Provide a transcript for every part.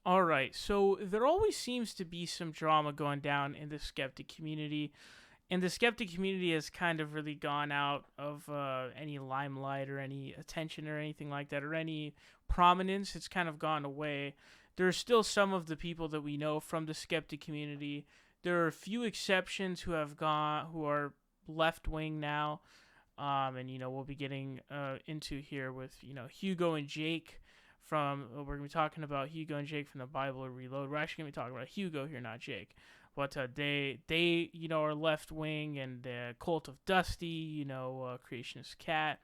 All right, so there always seems to be some drama going down in the skeptic community, and the skeptic community has kind of really gone out of any limelight or any attention or anything like that, or any prominence. It's kind of gone away. There are still some of the people that we know from the skeptic community. There are a few exceptions who are left wing now, and we'll be getting into here with Hugo and Jake from. We're gonna be talking about Hugo and Jake from the Bible Reload. We're actually gonna be talking about Hugo here, not Jake. But they are left wing, and Cult of Dusty, Creationist Cat.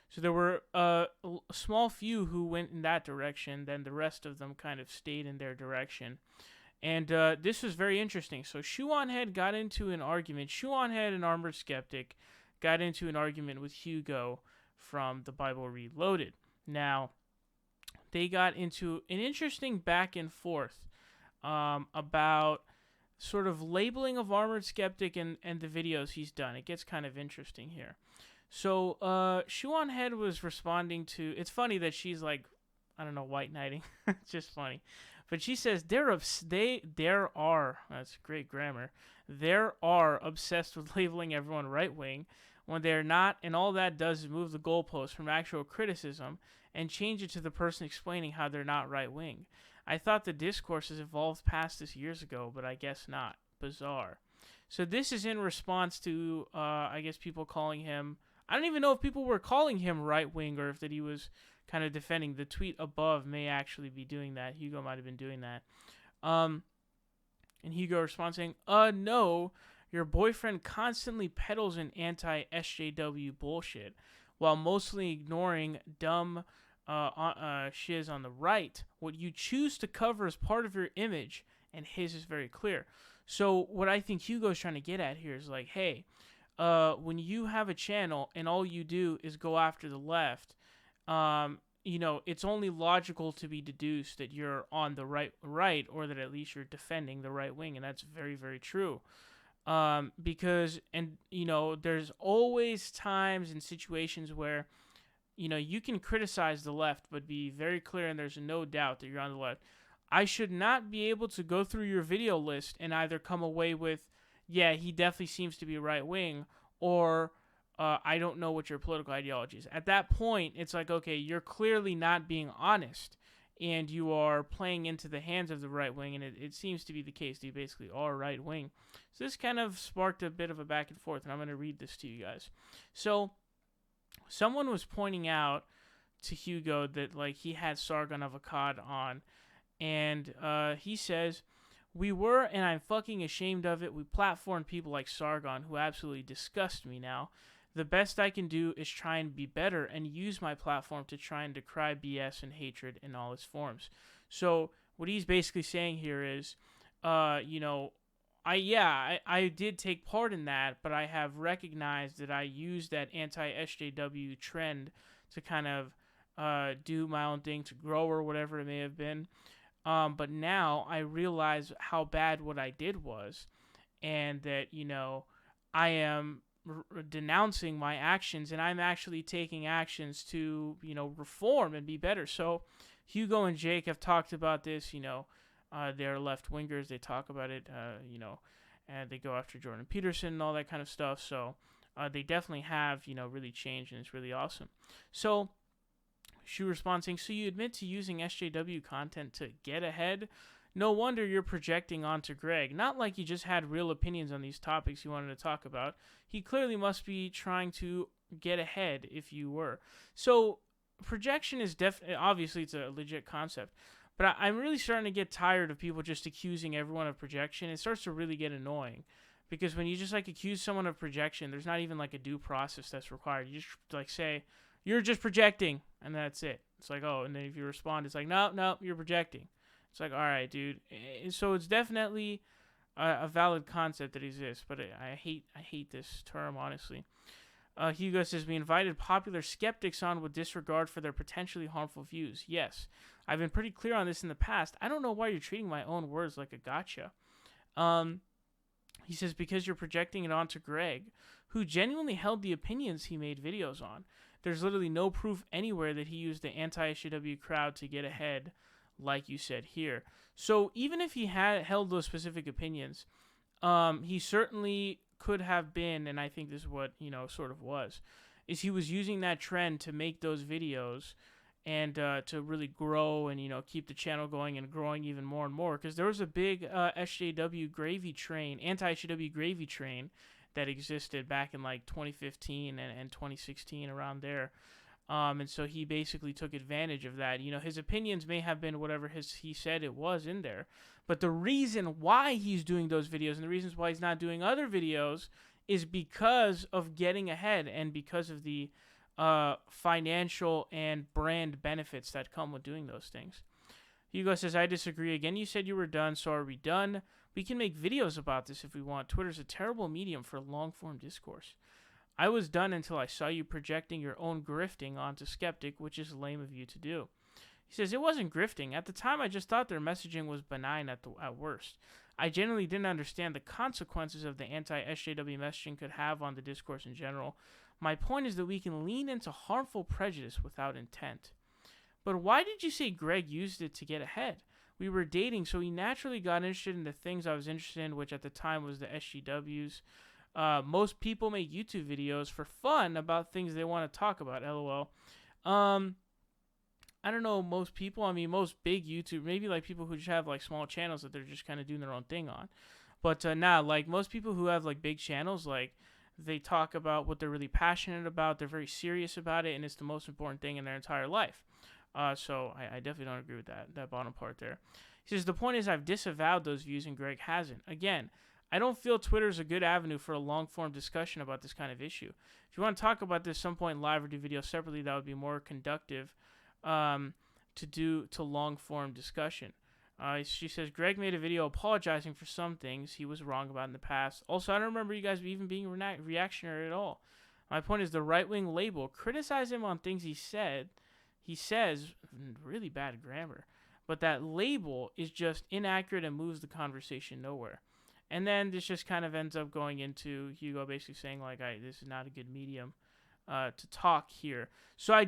So there were a small few who went in that direction. Then the rest of them kind of stayed in their direction. And this was very interesting. So Shoe0nHead got into an argument. Shoe0nHead and Armoured Skeptic got into an argument with Hugo from the Bible Reloaded. Now, they got into an interesting back and forth about sort of labeling of Armored Skeptic and the videos he's done. It gets kind of interesting here. So Shoe0nHead was responding to. It's funny that she's like, I don't know, white knighting. It's just funny. But she says there are, that's great grammar, there are obsessed with labeling everyone right wing when they're not, and all that does is move the goalpost from actual criticism and change it to the person explaining how they're not right wing. I thought the discourse has evolved past this years ago, but I guess not. Bizarre. So this is in response to, I guess, people calling him. I don't even know if people were calling him right wing or if that he was kind of defending. The tweet above may actually be doing that. Hugo might have been doing that. And Hugo responds saying, no, your boyfriend constantly peddles an anti-SJW bullshit while mostly ignoring dumb shiz on the right. What you choose to cover is part of your image, and his is very clear. So what I think Hugo's trying to get at here is like, hey, when you have a channel and all you do is go after the left, it's only logical to be deduced that you're on the right, or that at least you're defending the right wing, and that's very, very true. Because there's always times and situations where, you can criticize the left, but be very clear, and there's no doubt that you're on the left. I should not be able to go through your video list and either come away with, yeah, he definitely seems to be right wing, or I don't know what your political ideology is. At that point, it's like, okay, you're clearly not being honest, and you are playing into the hands of the right wing, and it seems to be the case. They basically are right wing. So this kind of sparked a bit of a back and forth, and I'm going to read this to you guys. So someone was pointing out to Hugo that like he had Sargon of Akkad on, and he says, we were, and I'm fucking ashamed of it. We platformed people like Sargon, who absolutely disgust me now. The best I can do is try and be better and use my platform to try and decry BS and hatred in all its forms. So what he's basically saying here is, I did take part in that, but I have recognized that I used that anti-SJW trend to kind of do my own thing, to grow or whatever it may have been. But now I realize how bad what I did was, and that, I am denouncing my actions, and I'm actually taking actions to, reform and be better. So Hugo and Jake have talked about this, they're left wingers. They talk about it, and they go after Jordan Peterson and all that kind of stuff. So they definitely have, really changed, and it's really awesome. So Shu responding, so you admit to using SJW content to get ahead? No wonder you're projecting onto Greg. Not like you just had real opinions on these topics you wanted to talk about. He clearly must be trying to get ahead if you were. So projection is definitely, obviously it's a legit concept. But I'm really starting to get tired of people just accusing everyone of projection. It starts to really get annoying. Because when you just like accuse someone of projection, there's not even like a due process that's required. You just like say, you're just projecting, and that's it. It's like, oh, and then if you respond, it's like, no, you're projecting. It's like, all right, dude. So it's definitely a valid concept that exists, but I hate this term, honestly. Hugo says, we invited popular skeptics on with disregard for their potentially harmful views. Yes, I've been pretty clear on this in the past. I don't know why you're treating my own words like a gotcha. He says, because you're projecting it onto Greg, who genuinely held the opinions he made videos on. There's literally no proof anywhere that he used the anti-SJW crowd to get ahead, like you said here. So even if he had held those specific opinions, he certainly could have been, and I think this is what, sort of was, is he was using that trend to make those videos and to really grow and, keep the channel going and growing even more and more. Because there was a big SJW gravy train, anti-SJW gravy train that existed back in like 2015 and 2016, around there. And so he basically took advantage of that. His opinions may have been whatever he said it was in there. But the reason why he's doing those videos and the reasons why he's not doing other videos is because of getting ahead and because of the financial and brand benefits that come with doing those things. Hugo says, I disagree. Again, you said you were done, so are we done? We can make videos about this if we want. Twitter's a terrible medium for long-form discourse. I was done until I saw you projecting your own grifting onto Skeptic, which is lame of you to do. He says, it wasn't grifting. At the time, I just thought their messaging was benign at worst. I genuinely didn't understand the consequences of the anti-SJW messaging could have on the discourse in general. My point is that we can lean into harmful prejudice without intent. But why did you say Greg used it to get ahead? We were dating, so he naturally got interested in the things I was interested in, which at the time was the SJWs. Most people make YouTube videos for fun about things they want to talk about, LOL. I don't know, most people, I mean, most big YouTube, maybe like people who just have like small channels that they're just kind of doing their own thing on. But like most people who have like big channels, like they talk about what they're really passionate about, they're very serious about it, and it's the most important thing in their entire life. So I definitely don't agree with that bottom part there. He says, the point is I've disavowed those views and Greg hasn't. Again, I don't feel Twitter's a good avenue for a long-form discussion about this kind of issue. If you want to talk about this some point live or do video separately, that would be more conductive to long-form discussion. She says, Greg made a video apologizing for some things he was wrong about in the past. Also, I don't remember you guys even being reactionary at all. My point is the right-wing label. Criticize him on things he says really bad grammar. But that label is just inaccurate and moves the conversation nowhere. And then this just kind of ends up going into Hugo basically saying, like, this is not a good medium to talk here. So I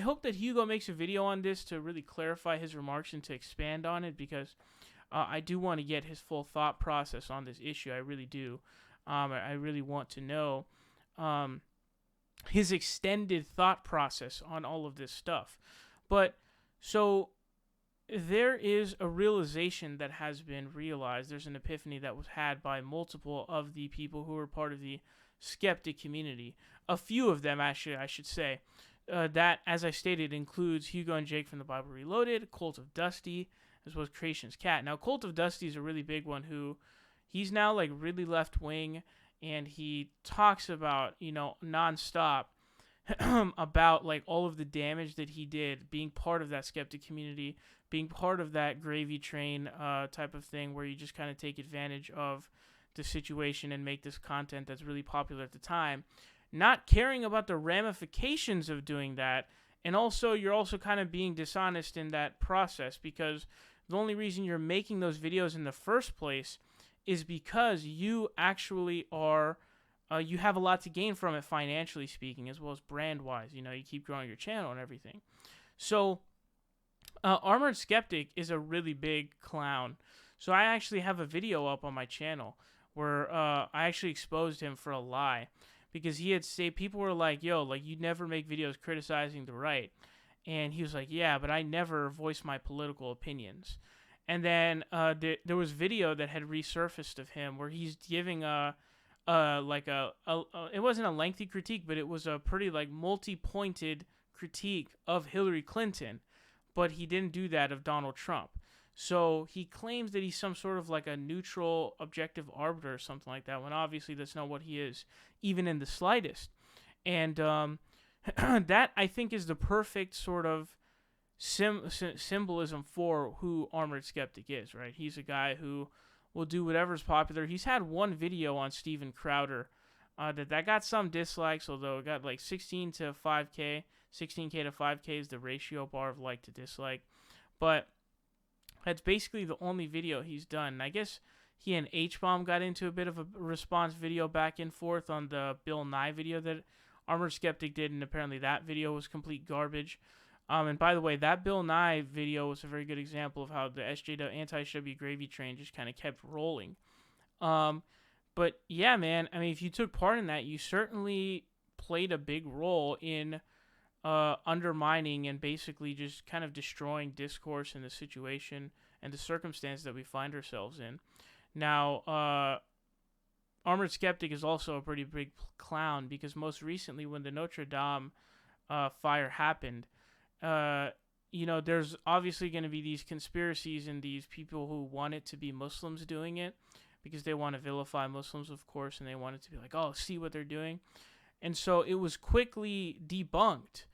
hope that Hugo makes a video on this to really clarify his remarks and to expand on it, because I do want to get his full thought process on this issue. I really do. I really want to know his extended thought process on all of this stuff. But so there is a realization that has been realized. There's an epiphany that was had by multiple of the people who were part of the skeptic community. A few of them, actually, I should say. That, as I stated, includes Hugo and Jake from the Bible Reloaded, Cult of Dusty, as well as Creation's Cat. Now, Cult of Dusty is a really big one who, he's now like really left-wing, and he talks about, nonstop about like all of the damage that he did being part of that skeptic community, being part of that gravy train type of thing where you just kind of take advantage of the situation and make this content that's really popular at the time, not caring about the ramifications of doing that. And also, you're also kind of being dishonest in that process, because the only reason you're making those videos in the first place is because you actually are you have a lot to gain from it, financially speaking, as well as brand-wise. You keep growing your channel and everything. So, Armored Skeptic is a really big clown. So I actually have a video up on my channel where I actually exposed him for a lie, because he had said, people were like, yo, like, you never make videos criticizing the right. And he was like, yeah, but I never voice my political opinions. And then there was video that had resurfaced of him where he's giving it wasn't a lengthy critique, but it was a pretty like multi-pointed critique of Hillary Clinton, but he didn't do that of Donald Trump. So he claims that he's some sort of like a neutral, objective arbiter or something like that, when obviously that's not what he is, even in the slightest. And that, I think, is the perfect sort of symbolism for who Armored Skeptic is, right? He's a guy who will do whatever's popular. He's had one video on Steven Crowder that got some dislikes, although it got like 16 to 5K. 16K to 5K is the ratio bar of like to dislike. But that's basically the only video he's done. And I guess he and H-Bomb got into a bit of a response video back and forth on the Bill Nye video that Armored Skeptic did, and apparently that video was complete garbage. And by the way, that Bill Nye video was a very good example of how the SJW anti-SJW gravy train just kind of kept rolling. Um, but yeah, man, I mean, if you took part in that, you certainly played a big role in undermining and basically just kind of destroying discourse in the situation and the circumstance that we find ourselves in. Now, Armored Skeptic is also a pretty big clown because most recently, when the Notre Dame fire happened, there's obviously going to be these conspiracies and these people who want it to be Muslims doing it because they want to vilify Muslims, of course, and they want it to be like, oh, see what they're doing. And so it was quickly debunked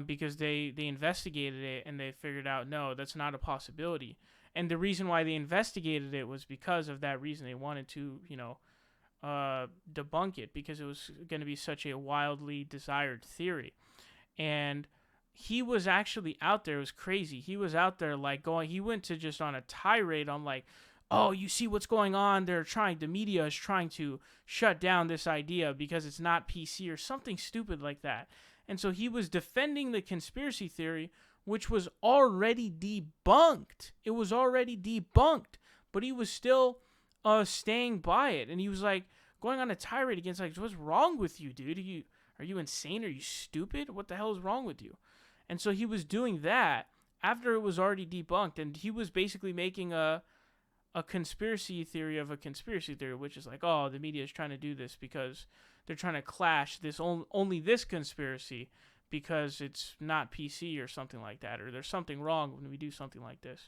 because they investigated it and they figured out, no, that's not a possibility. And the reason why they investigated it was because of that reason. They wanted to, debunk it because it was going to be such a wildly desired theory. And he was actually out there. It was crazy. He was out there he went to just on a tirade on like, oh, you see what's going on? The media is trying to shut down this idea because it's not PC or something stupid like that. And so he was defending the conspiracy theory, which was already debunked. It was already debunked, but he was still staying by it. And he was like going on a tirade against like, what's wrong with you, dude? Are you insane? Are you stupid? What the hell is wrong with you? And so he was doing that after it was already debunked, and he was basically making a conspiracy theory of a conspiracy theory, which is like, oh, the media is trying to do this because they're trying to clash this only this conspiracy because it's not PC or something like that, or there's something wrong when we do something like this.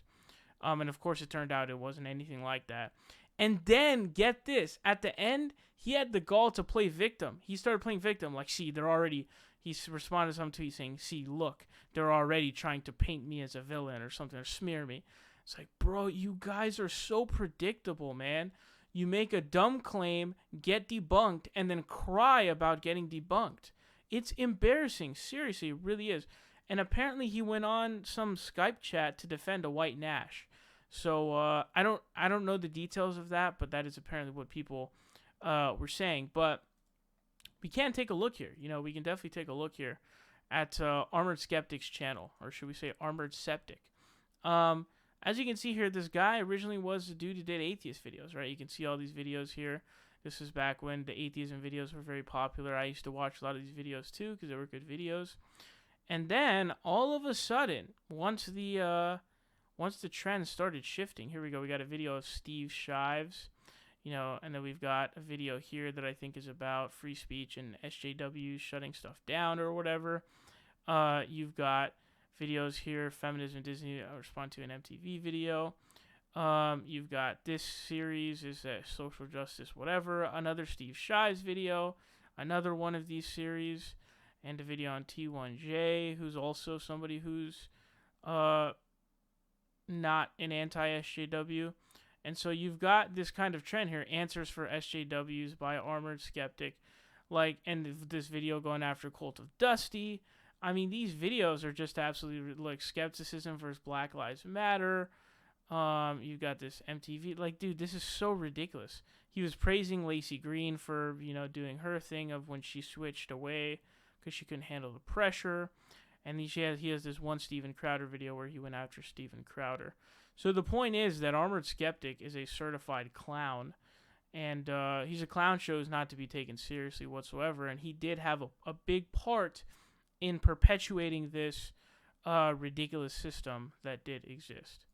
And of course, it turned out it wasn't anything like that. And then, get this, at the end, he had the gall to play victim. He started playing victim, like, see, he responded to some tweet saying, see, look, they're already trying to paint me as a villain or something, or smear me. It's like, bro, you guys are so predictable, man. You make a dumb claim, get debunked, and then cry about getting debunked. It's embarrassing. Seriously, it really is. And apparently he went on some Skype chat to defend a white Nash. So I don't know the details of that, but that is apparently what people were saying. But we can take a look here. We can definitely take a look here at Armored Skeptic's channel, or should we say Armored Skeptic. As you can see here, this guy originally was the dude who did atheist videos, right? You can see all these videos here. This is back when the atheism videos were very popular. I used to watch a lot of these videos too because they were good videos. And then all of a sudden, once the trend started shifting, here we go. We got a video of Steve Shives, and then we've got a video here that I think is about free speech and SJW shutting stuff down or whatever. You've got videos here, Feminism Disney, respond to an MTV video. You've got this series is social justice, whatever. Another Steve Shives video, another one of these series, and a video on T1J, who's also somebody who's not an anti-SJW. And so you've got this kind of trend here, answers for SJWs by Armored Skeptic, and this video going after Cult of Dusty. I mean, these videos are just absolutely like skepticism versus Black Lives Matter. You've got this MTV, dude, this is so ridiculous. He was praising Lacey Green for, doing her thing of when she switched away because she couldn't handle the pressure. And he has this one Steven Crowder video where he went after Steven Crowder. So the point is that Armored Skeptic is a certified clown. And he's a clown show is not to be taken seriously whatsoever. And he did have a big part in perpetuating this ridiculous system that did exist.